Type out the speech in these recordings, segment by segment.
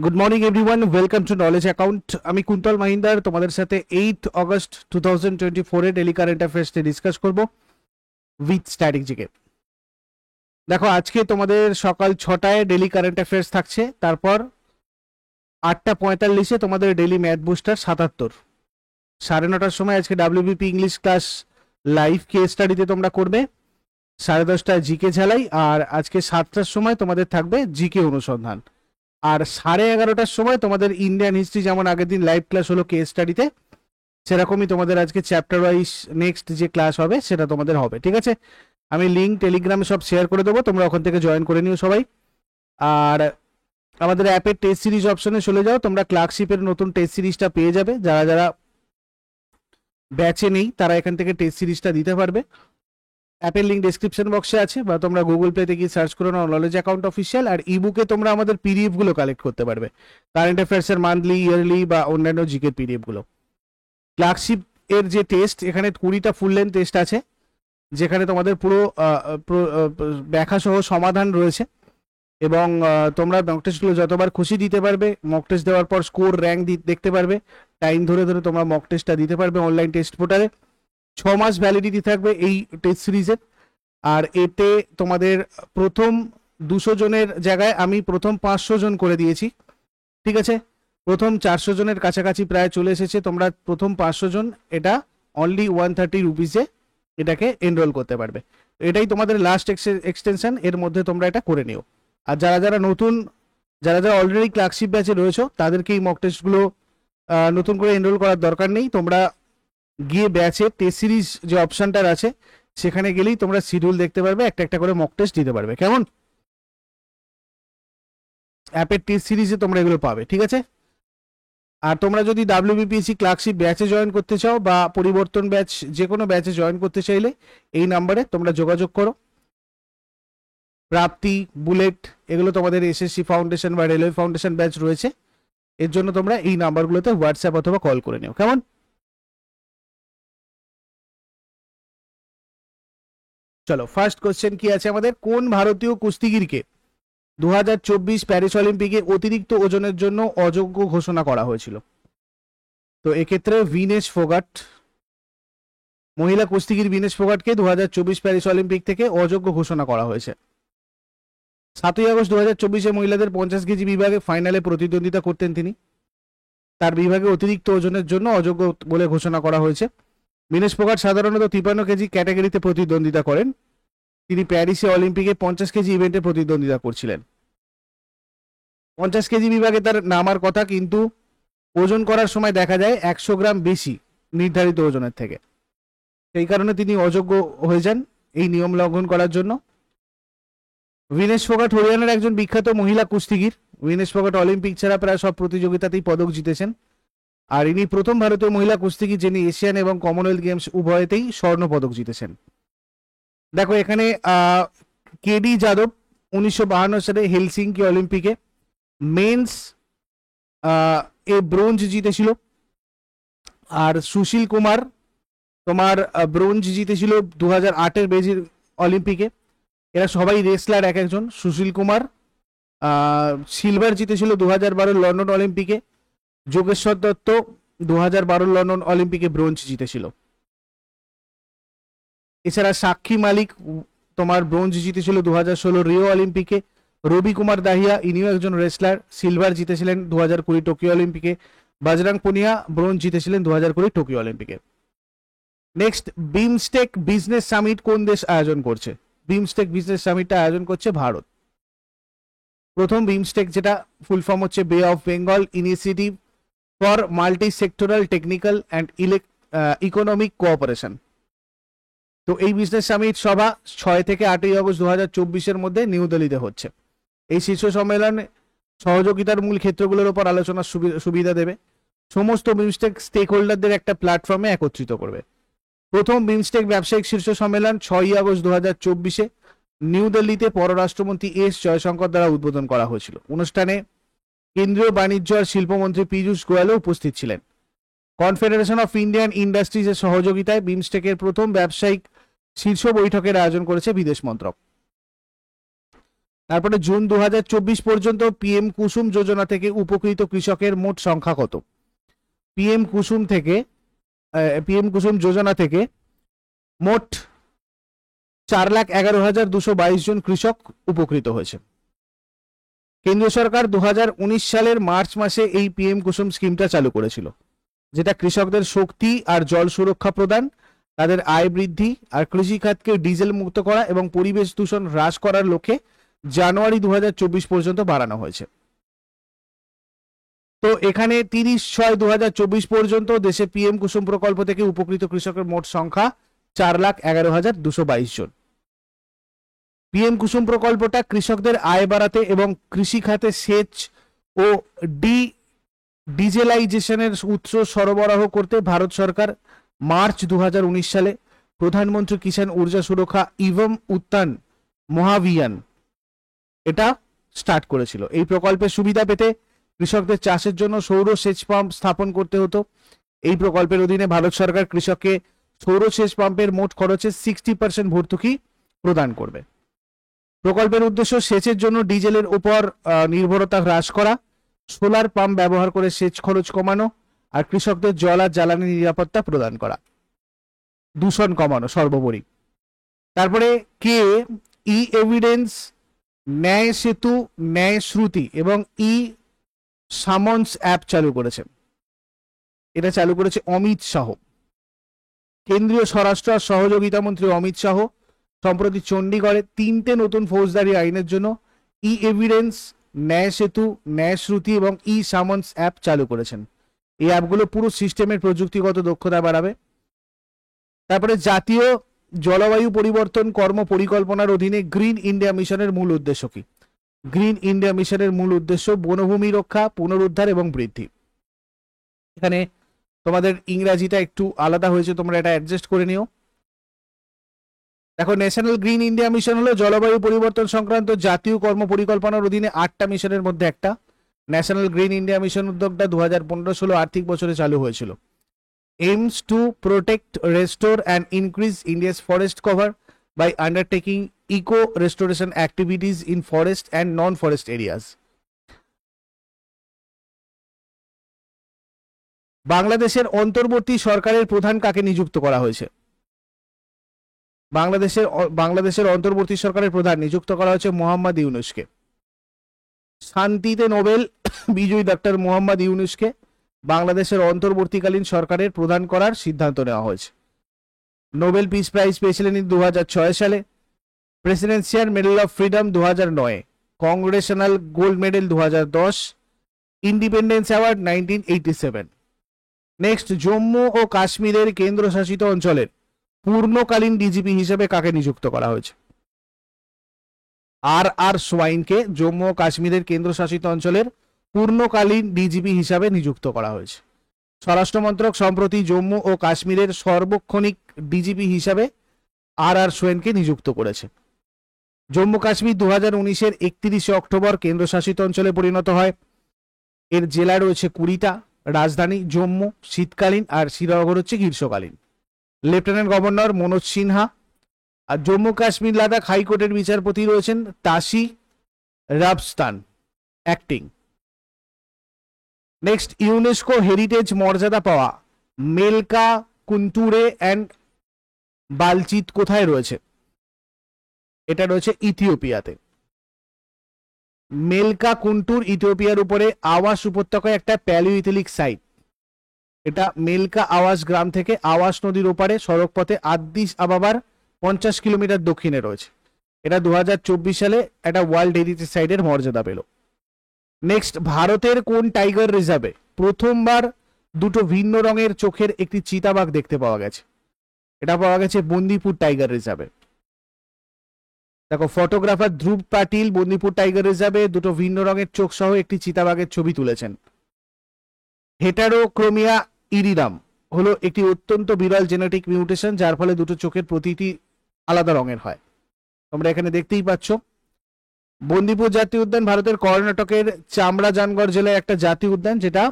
Good morning everyone, welcome to knowledge account. আমি কুন্তল মাহিন্দার তোমাদের সাথে 8 August 2024 daily current affairs discuss করব উইথ স্ট্যাটিক জিকে। দেখো, আজকে তোমাদের সকাল 6টায় ডেলি কারেন্ট অ্যাফেয়ার্স থাকছে, তারপর 8:45-এ তোমাদের ডেলি ম্যাথ বুস্টার 77, 9:30টার সময় আজকে WBP English class live case স্টাডিতে তোমরা করবে, 10:30টায় জিকে ঝালাই, আর আজকে 7টার সময় তোমাদের থাকবে জিকে অনুসন্ধান, আর 11:30টার সময় তোমাদের ইন্ডিয়ান হিস্ট্রি যেমন আগের দিন লাইভ ক্লাস হলো কেস স্টাডিতে, সেরকমই তোমাদের আজকে চ্যাপ্টার ওয়াইজ নেক্সট যে ক্লাস হবে সেটা তোমাদের হবে। ঠিক আছে, আমি লিঙ্ক টেলিগ্রামে সব শেয়ার করে দেবো, তোমরা ওখান থেকে জয়েন করে নিও সবাই। আর আমাদের অ্যাপের টেস্ট সিরিজ অপশনে চলে যাও, তোমরা ক্লার্কশিপের নতুন টেস্ট সিরিজটা পেয়ে যাবে। যারা যারা ব্যাচে নেই তারা এখান থেকে টেস্ট সিরিজটা দিতে পারবে। অ্যাপের লিঙ্ক ডেসক্রিপশন বক্সে আছে, বা তোমরা গুগল প্লেতে গিয়ে সার্চ করে নাও নলেজ অ্যাকাউন্ট অফিসিয়াল। আর ইবুকে তোমরা আমাদের পিডিএফ গুলো কালেক্ট করতে পারবে, কারেন্ট অ্যাফেয়ার্সের মান্থলি, ইয়ারলি বা অন্যান্য জিকের পিডিএফ গুলো। ক্লার্কশিপ এর যে টেস্ট, এখানে 20টা ফুল লেন্থ টেস্ট আছে, যেখানে তোমাদের পুরো ব্যাখ্যা সহ সমাধান রয়েছে, এবং তোমরা মক টেস্টগুলো যতবার খুশি দিতে পারবে। মক টেস্ট দেওয়ার পর স্কোর র্যাঙ্ক দেখতে পারবে, টাইম ধরে ধরে তোমরা মক টেস্টটা দিতে পারবে অনলাইন টেস্ট পোর্টালে। 6 মাস ভ্যালিডিটি থাকবে এই টেস্ট সিরিজের। আর এতে তোমাদের প্রথম 200 জনের জায়গায় আমি প্রথম 500 জন করে দিয়েছি। ঠিক আছে, প্রথম 400 জনের কাছাকাছি প্রায় চলে এসেছে। তোমরা প্রথম 500 জন এটা অনলি 130 রুপিসে এটাকে এনরোল করতে পারবে। এটাই তোমাদের লাস্ট এক্সটেনশন, এর মধ্যে তোমরা এটা করে নিও। আর যারা যারা নতুন, যারা যারা অলরেডি ক্লার্কশিপ ব্যাচে রয়েছে, তাদেরকে এই মক টেস্টগুলো নতুন করে এনরোল করার দরকার নেই। তোমরা গিয়ে ব্যাচে টেস্ট সিরিজ যে অপশনটা আছে সেখানে গেলেই তোমরা শিডিউল দেখতে পারবে, একটা একটা করে মক টেস্ট দিতে পারবে। কেমন? অ্যাপের টেস্ট সিরিজে তোমরা এগুলো পাবে। ঠিক আছে, আর তোমরা যদি ডাব্লিউবিপিএসসি ক্লার্কশিপ ব্যাচে জয়েন করতে চাও বা পরিবর্তন ব্যাচ যে কোনো ব্যাচে জয়েন করতে চাইলে এই নাম্বারে তোমরা যোগাযোগ করো। প্রাপ্তি, বুলেট, এগুলো তোমাদের এসএসসি ফাউন্ডেশন বা রেলওয়ে ফাউন্ডেশন ব্যাচ রয়েছে, এর জন্য তোমরা এই নাম্বারগুলোতে হোয়াটসঅ্যাপ অথবা কল করে নিও। কেমন? চলো, ফার্স্ট কোশ্চেন কি আছে আমাদের? কোন ভারতীয় কুস্তিগিরকে 2024 প্যারিস অলিম্পিকে অতিরিক্ত ওজনের জন্য অযোগ্য ঘোষণা করা হয়েছিল? তো এক্ষেত্রে ভিনেশ ফোগাট, মহিলা কুস্তিগির ভিনেশ ফোগাটকে 2024 প্যারিস অলিম্পিক থেকে অযোগ্য ঘোষণা করা হয়েছে। 7 আগস্ট 2024 মহিলাদের 50 কেজি বিভাগে ফাইনালে প্রতিদ্বন্দ্বিতা করতেন তিনি, তার বিভাগে অতিরিক্ত ওজনের জন্য অযোগ্য বলে ঘোষণা করা হয়েছে। ভিনেশ ফোগাট সাধারণত 53 কেজি ক্যাটাগরিতে প্রতিদ্বন্দ্বিতা করেন। তিনি প্যারিসে অলিম্পিকে 50 কেজি ইভেন্টে প্রতিদ্বন্দ্বিতা করছিলেন। 50 কেজি বিভাগে তার নামার কথা, কিন্তু ওজন করার সময় দেখা যায় 100 গ্রাম বেশি নির্ধারিত ওজনের থেকে, সেই কারণে তিনি অযোগ্য হয়ে যান এই নিয়ম লঙ্ঘন করার জন্য। ভিনেশ ফোগাট হরিয়ানার একজন বিখ্যাত মহিলা কুস্তিগির। ভিনেশ ফোগাট অলিম্পিক ছাড়া প্রায় সব প্রতিযোগিতাতেই পদক জিতেছেন, আর ইনি প্রথম ভারতীয় মহিলা কুস্তিগির যিনি এশিয়ান এবং কমনওয়েলথ গেমস উভয়তেই স্বর্ণ পদক জিতেছেন। দেখো, এখানে কেডি যাদব 1952 সালে হেলসিঙ্কি অলিম্পিকে মেন্স এ ব্রোঞ্জ জিতেছিল, আর সুশীল কুমার তোমার ব্রোঞ্জ জিতেছিল 2008 বেজিং অলিম্পিকে। এরা সবাই রেসলার এক একজন। সুশীল কুমার সিলভার জিতেছিল 2012 লন্ডন অলিম্পিকে। যোগেশ্বর দত্ত 2012 লন্ডন অলিম্পিকে ব্রোঞ্জ জিতেছিল। এছাড়া সাক্ষী মালিক তোমার ব্রোঞ্জ জিতেছিল 2016 রিও অলিম্পিকে। রবি কুমার দাহিয়া ইনিও একজন রেসলার, সিলভার জিতেছিলেন 2020 টোকিও অলিম্পিকে। বজরং পুনিয়া ব্রোঞ্জ জিতেছিলেন 2020 টোকিও অলিম্পিকে। নেক্সট, বিমস্টেক বিজনেস সামিট কোন দেশ আয়োজন করছে? বিমস্টেক বিজনেস সামিটটা আয়োজন করছে ভারত। প্রথম বিমস্টেক, যেটা ফুল ফর্ম হচ্ছে বে of Bengal initiative for multi sectoral technical and economic cooperation. তো এই বিজনেস সামিট সভা 6 থেকে 8 আগস্ট 2024 মধ্যে নিউ দিল্লিতে হচ্ছে। এই শীর্ষ সম্মেলন সহযোগিতার মূল ক্ষেত্রগুলোর উপর আলোচনার সুবিধা দেবে, সমস্ত বিমস্টেক স্টেক হোল্ডারদের একটা প্ল্যাটফর্মে একত্রিত করবে। প্রথম বিমস্টেক ব্যবসায়িক শীর্ষ সম্মেলন 6 আগস্ট 2024 নিউ দিল্লিতে পররাষ্ট্রমন্ত্রী এস জয়শঙ্কর দ্বারা উদ্বোধন করা হয়েছিল। অনুষ্ঠানে কেন্দ্রীয় বাণিজ্য আর শিল্পমন্ত্রী পীযূষ গোয়েলও উপস্থিত ছিলেন। কনফেডারেশন অফ ইন্ডিয়ান ইন্ডাস্ট্রিজের সহযোগিতায় বিমস্টেকের প্রথম ব্যবসায়িক শীর্ষ বৈঠকের আয়োজন করেছে বিদেশ মন্ত্রক। তারপরে জুন 2024 পর্যন্ত পিএম কুসুম যোজনা থেকে উপকৃত কৃষকের মোট সংখ্যা কত? পিএম কুসুম যোজনা থেকে মোট 4,11,222 জন কৃষক উপকৃত হয়েছে। কেন্দ্রীয় সরকার 2019 সালের মার্চ মাসে এই পিএম কুসুম স্কিমটা চালু করেছিল, যেটা কৃষকদের শক্তি আর জল সুরক্ষা প্রদান, তাদের আয় বৃদ্ধি আর কৃষিখাতকে ডিজেল মুক্ত করা এবং পরিবেশ দূষণ হ্রাস করার লক্ষ্যে জানুয়ারি 2024 পর্যন্ত বাড়ানো হয়েছে। তো এখানে 30/6/2024 পর্যন্ত দেশে পিএম কুসুম প্রকল্প থেকে উপকৃত কৃষকের মোট সংখ্যা 4,11,222 জন। পিএম কুসুম প্রকল্পটা কৃষকদের আয় বাড়াতে এবং কৃষি খাতে সেচ ও ডিজেলাইজেশনের উৎস সরবরাহ করতে ভারত সরকার মার্চ 2019 সালে প্রধানমন্ত্রী কিষাণ ঊর্জা সুরক্ষা ইভম উত্থান মহাভিয়ান এটা স্টার্ট করেছিল। এই প্রকল্পের সুবিধা পেতে কৃষকদের চাষের জন্য সৌর সেচ পাম্প স্থাপন করতে হতো। এই প্রকল্পের অধীনে ভারত সরকার কৃষককে সৌর সেচ পাম্পের মোট খরচের 60% ভর্তুকি প্রদান করবে। প্রকল্পের উদ্দেশ্য সেচের জন্য ডিজেলের উপর নির্ভরতা হ্রাস করা, সোলার পাম্প ব্যবহার করে সেচ খরচ কমানো আর কৃষকদের জল আর জ্বালানি নিরাপত্তা প্রদান করা, দূষণ কমানো সর্বোপরি। তারপরে কে ই এভিডেন্স, ন্যায় সেতু, ন্যায় শ্রুতি এবং ই সামন্স অ্যাপ চালু করেছে। এটা চালু করেছে অমিত শাহ। কেন্দ্রীয় স্বরাষ্ট্র আর সহযোগিতা মন্ত্রী অমিত শাহ সম্প্রতি চণ্ডীগড়ে 3টে নতুন ফৌজদারি আইনের জন্য ই এভিডেন্স, ন্যায় সেতু, ন্যায় শ্রুতি এবং ই সামন্স অ্যাপ চালু করেছেন। এই অ্যাপগুলো পুরো সিস্টেমের প্রযুক্তিগত দক্ষতা বাড়াবে। তারপরে জাতীয় জলবায়ু পরিবর্তন কর্ম পরিকল্পনার অধীনে গ্রিন ইন্ডিয়া মিশনের মূল উদ্দেশ্য কি? গ্রিন ইন্ডিয়া মিশনের মূল উদ্দেশ্য বনভূমি রক্ষা, পুনরুদ্ধার এবং বৃদ্ধি। এখানে তোমাদের ইংরাজিটা একটু আলাদা হয়েছে, তোমরা এটা অ্যাডজাস্ট করে নিও। দেখো, ন্যাশনাল গ্রিন ইন্ডিয়া মিশন হলো জলবায়ু পরিবর্তন সংক্রান্ত জাতীয় কর্ম পরিকল্পনার অধীনে 8টা মিশনের মধ্যে একটা। ন্যাশনাল গ্রিন ইন্ডিয়া মিশন উদ্যোগটা 2015-16 আর্থিক বছরে চালু হয়েছিল। aims to protect, restore and increase India's forest cover by undertaking eco restoration activities in forest and non-forest areas. বাংলাদেশের অন্তর্বর্তী সরকারের প্রধান কাকে নিযুক্ত করা হয়েছে? বাংলাদেশের অন্তর্বর্তী সরকারের প্রধান নিযুক্ত করা হয়েছে মোহাম্মদ ইউনূসকে। শান্তিতে নোবেল বিজয়ী ডক্টর মোহাম্মদ ইউনূসকে বাংলাদেশের অন্তর্বর্তীকালীন সরকারের প্রধান করার সিদ্ধান্ত নেওয়া হয়েছে। নোবেল পিস প্রাইজ পেয়েছিলেন 2006 সালে, presidential medal of freedom 2009, congressional gold medal 2010, independence award 1987। Next, Jammu ও কাশ্মীরের কেন্দ্রশাসিত অঞ্চলের পূর্ণকালীন ডিজিপি হিসেবে কাকে নিযুক্ত করা হয়েছে? আর সোয়াইনকে জম্মু ও কাশ্মীরের কেন্দ্রশাসিত অঞ্চলের পূর্ণকালীন ডিজিপি হিসাবে নিযুক্ত করা হয়েছে। স্বরাষ্ট্র মন্ত্রক সম্প্রতি জম্মু ও কাশ্মীরের সার্বক্ষণিক ডিজিপি হিসাবে আর সোয়েনকে নিযুক্ত করেছে। জম্মু কাশ্মীর 2019-এর 31শে অক্টোবর কেন্দ্রশাসিত অঞ্চলে পরিণত হয়। এর জেলা রয়েছে 20টা, রাজধানী জম্মু শীতকালীন আর শ্রীনগর হচ্ছে গ্রীষ্মকালীন। Lieutenant governor Manoj Sinha. আর জম্মু কাশ্মীর লাদাখ হাইকোর্টের বিচারপতি রয়েছেন Tashi Rabstan acting. Next, UNESCO heritage মর্যাদা পাওয়া মেলকা কুন্টুরে অ্যান্ড বালচিত কোথায় রয়েছে? এটা রয়েছে ইথিওপিয়াতে। মেলকা কুন্টুর ইথিওপিয়ার উপরে আওয়াস উপত্যকায় একটা প্যালিওলিথিক সাইট। এটা মেলকা আওয়াস গ্রাম থেকে আওয়াস নদীর ওপারে সড়কপথে আদ্দিস আবাবার 50 কিলোমিটার দক্ষিণে রয়েছে। এটা 2024 সালে একটা ওয়ার্ল্ড হেরিটেজ সাইটের মর্যাদা পেল। নেক্সট, ভারতের কোন টাইগার রিজার্ভে প্রথমবার দুটো ভিন্ন রঙের চোখের একটি চিতাবাঘ দেখতে পাওয়া গেছে? এটা পাওয়া গেছে বন্দিপুর টাইগার রিজার্ভে। দেখো, ফটোগ্রাফার ধ্রুব পাটিল বন্দিপুর টাইগার রিজার্ভে দুটো ভিন্ন রঙের চোখ সহ একটি চিতাবাঘের ছবি তুলেছেন। হেটারোক্রোমিয়া ইরিরাম হলো একটি অত্যন্ত বিরল জেনেটিক মিউটেশন, যার ফলে দুটো চোখের প্রতিটি আলাদা রঙের হয়। তোমরা এখানে দেখতেই পাচ্ছ। বন্দিপুর জাতীয় উদ্যান ভারতের কর্ণাটকের চামরাজানগড় জেলায় একটা জাতীয় উদ্যান, যেটা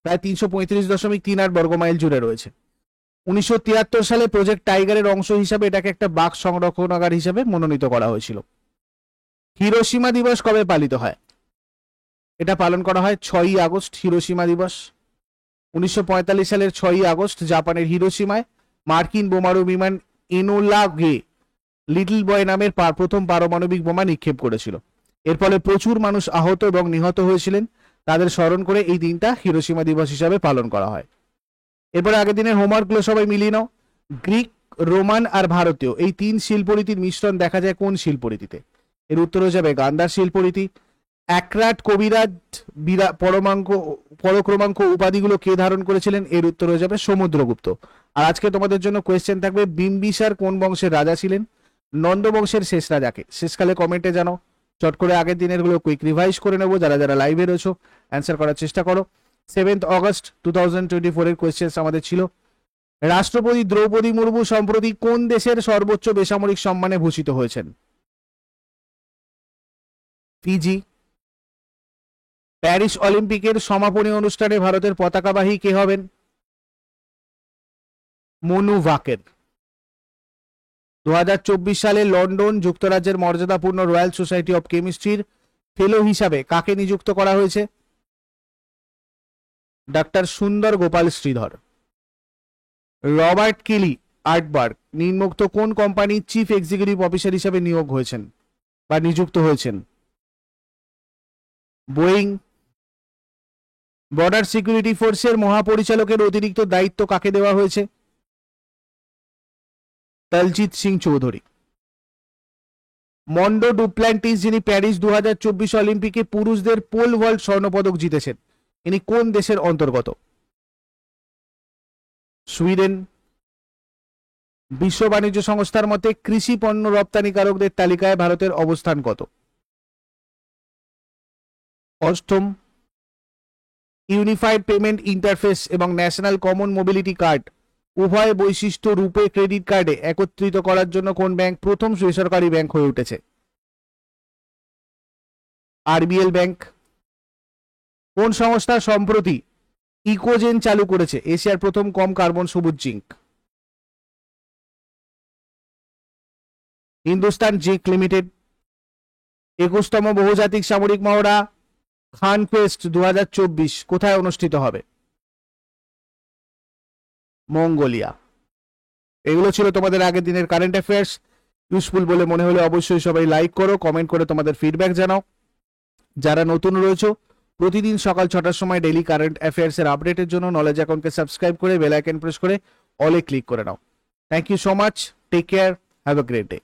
প্রায় 335.38 বর্গমাইল জুড়ে রয়েছে। 1973 সালে প্রজেক্ট টাইগারের অংশ হিসাবে এটাকে একটা বাঘ সংরক্ষণাগার হিসাবে মনোনীত করা হয়েছিল। হিরোশিমা দিবস কবে পালিত হয়? এটা পালন করা হয় 6ই আগস্ট, হিরোশিমা দিবস। 1945 সালের 6ই আগস্ট জাপানের হিরোশিমায় মার্কিন বোমারু বিমান এনোলা গে লিটল বয় নামের প্রথম পারমাণবিক বোমা নিক্ষেপ করেছিল। এর ফলে প্রচুর মানুষ আহত এবং নিহত হয়েছিলেন। তাদের স্মরণ করে এই দিনটা হিরোশিমা দিবস হিসাবে পালন করা হয়। এরপরে আগের দিনের হোমওয়ার্কগুলো সবাই মিলিয়ে নাও। গ্রিক, রোমান আর ভারতীয় এই 3 শিল্পরীতির মিশ্রণ দেখা যায় কোন শিল্পরীতিতে? এর উত্তর হয়ে যাবে গান্ধার শিল্পরীতি। অ্যাক্রাট কবিরাজ পরক্রমাঙ্ক উপাধিগুলো কে ধারণ করেছিলেন? এর উত্তর হয়ে যাবে সমুদ্রগুপ্ত। আর আজকে তোমাদের জন্য কোয়েশ্চেন থাকবে, বিম্বিসার কোন বংশের রাজা ছিলেন? নন্দ বংশের শেষ রাজাকে? শেষকালে কমেন্টে জানাও। চট করে আগের দিনের গুলো কুইক রিভাইজ করে নেবো। যারা যারা লাইভে রয়েছো অ্যান্সার করার চেষ্টা করো। 7 অগস্ট 2024 এর কোয়েশ্চেন আমাদের ছিল, রাষ্ট্রপতি দ্রৌপদী মুর্মু সম্প্রতি কোন দেশের সর্বোচ্চ বেসামরিক সম্মানে ভূষিত হয়েছেন? ফিজি। প্যারিস অলিম্পিকের সমাপনী অনুষ্ঠানে ভারতের পতাকাবাহী কে হবেন? মনু ভাকের। 2024 সালে লন্ডন যুক্তরাজ্যের মর্যাদাপূর্ণ রয়্যাল সোসাইটি অব কেমিস্ট্রির ফেলো হিসাবে কাকে নিযুক্ত করা হয়েছে? ডাক্তার সুন্দর গোপাল শ্রীধর। রবার্ট কেলি আর্টবার্গ নিম্নোক্ত কোন কোম্পানির চিফ এক্সিকিউটিভ অফিসার হিসাবে নিয়োগ হয়েছেন বা নিযুক্ত হয়েছেন? বোয়িং। বর্ডার সিকিউরিটি ফোর্সের মহাপরিচালকের অতিরিক্ত দায়িত্ব কাকে দেওয়া হয়েছে? দলজিৎ সিং চৌধুরী। মন্ডো ডুপ্ল্যান্টিস যিনি প্যারিস 2024 অলিম্পিকে পুরুষদের পোল ভল্ট স্বর্ণপদক জিতেছেন, ইনি কোন দেশের অন্তর্গত? সুইডেন। বিশ্ব বাণিজ্য সংস্থার মতে কৃষি পণ্য রপ্তানিকারকদের তালিকায় ভারতের অবস্থান কত? অষ্টম। ইউনিফাইড পেমেন্ট ইন্টারফেস এবং ন্যাশনাল কমন মোবিলিটি কার্ড উভয় বৈশিষ্ট্য রূপে ক্রেডিট কার্ডে একত্রিত করার জন্য কোন ব্যাংক প্রথম বেসরকারি ব্যাংক হয়ে উঠেছে? RBL bank. কোন সংস্থা সম্প্রতি ইকোজেন চালু করেছে, এশিয়ার প্রথম কম কার্বন সবুজ জিঙ্ক? Hindustan zinc limited. 21তম বহুজাতিক সামরিক মহড়া খান ফেস্ট 2024 কোথায় অনুষ্ঠিত হবে? মঙ্গোলিয়া। এগুলো ছিল তোমাদের আগের দিনের কারেন্ট অ্যাফেয়ার্স। ইউজফুল বলে মনে হলে অবশ্যই সবাই লাইক করো, কমেন্ট করে তোমাদের ফিডব্যাক জানাও। যারা নতুন রয়েছে প্রতিদিন সকাল 6টার সময় ডেইলি কারেন্ট অ্যাফেয়ার্স এর আপডেটের জন্য নলেজ অ্যাকাউন্টকে সাবস্ক্রাইব করে বেল আইকন প্রেস করে অলে ক্লিক করে নাও। Thank you so much, take care, have a great day.